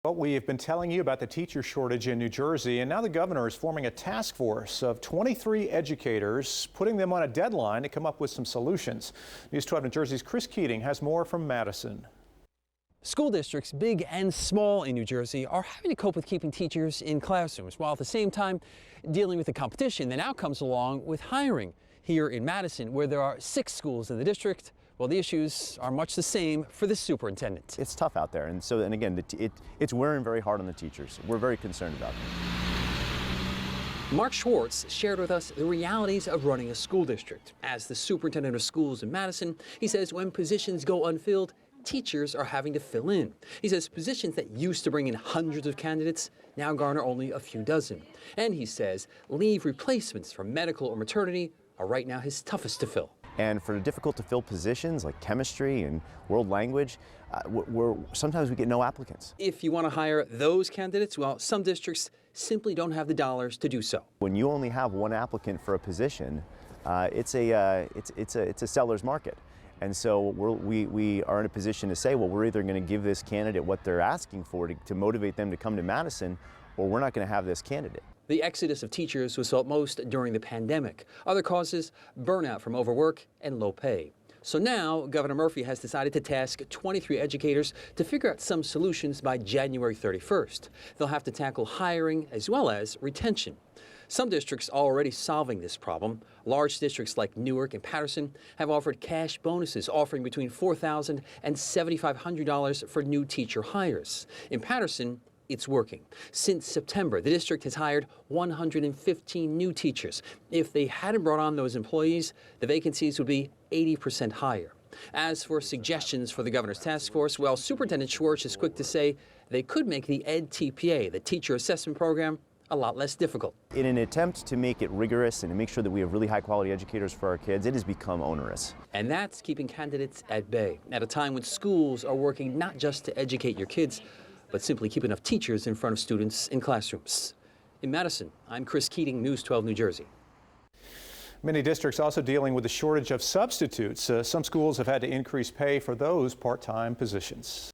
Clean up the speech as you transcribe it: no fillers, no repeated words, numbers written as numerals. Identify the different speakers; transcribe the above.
Speaker 1: Well, we have been telling you about the teacher shortage in New Jersey, and now the governor is forming a task force of 23 educators, putting them on a deadline to come up with some solutions. News 12 New Jersey's Chris Keating has more from Madison.
Speaker 2: School districts, big and small in New Jersey, are having to cope with keeping teachers in classrooms, while at the same time dealing with the competition that now comes along with hiring. Here in Madison, where there are 6 schools in the district, well, the issues are much the same for the superintendent.
Speaker 3: It's tough out there, and again, it's wearing very hard on the teachers. We're very concerned about it.
Speaker 2: Mark Schwartz shared with us the realities of running a school district. As the superintendent of schools in Madison, he says when positions go unfilled, teachers are having to fill in. He says positions that used to bring in hundreds of candidates now garner only a few dozen. And he says leave replacements for medical or maternity are right now his toughest to fill.
Speaker 3: And for the difficult to fill positions like chemistry and world language, sometimes we get no applicants.
Speaker 2: If you want to hire those candidates, well, some districts simply don't have the dollars to do so.
Speaker 3: When you only have one applicant for a position, it's a seller's market. And so we are in a position to say, well, we're either going to give this candidate what they're asking for to motivate them to come to Madison, or we're not going to have this candidate.
Speaker 2: The exodus of teachers was felt most during the pandemic. Other causes, burnout from overwork and low pay. So now, Governor Murphy has decided to task 23 educators to figure out some solutions by January 31st. They'll have to tackle hiring as well as retention. Some districts are already solving this problem. Large districts like Newark and Paterson have offered cash bonuses offering between $4,000 and $7,500 for new teacher hires. In Paterson, it's working. Since September, the district has hired 115 new teachers. If they hadn't brought on those employees, the vacancies would be 80% higher. As for suggestions for the governor's task force, well, Superintendent Schwartz is quick to say they could make the EdTPA, the teacher assessment program, a lot less difficult.
Speaker 3: In an attempt to make it rigorous and to make sure that we have really high quality educators for our kids, it has become onerous.
Speaker 2: And that's keeping candidates at bay at a time when schools are working not just to educate your kids, but simply keep enough teachers in front of students in classrooms. In Madison, I'm Chris Keating, News 12 New Jersey.
Speaker 1: Many districts also dealing with the shortage of substitutes. Some schools have had to increase pay for those part-time positions.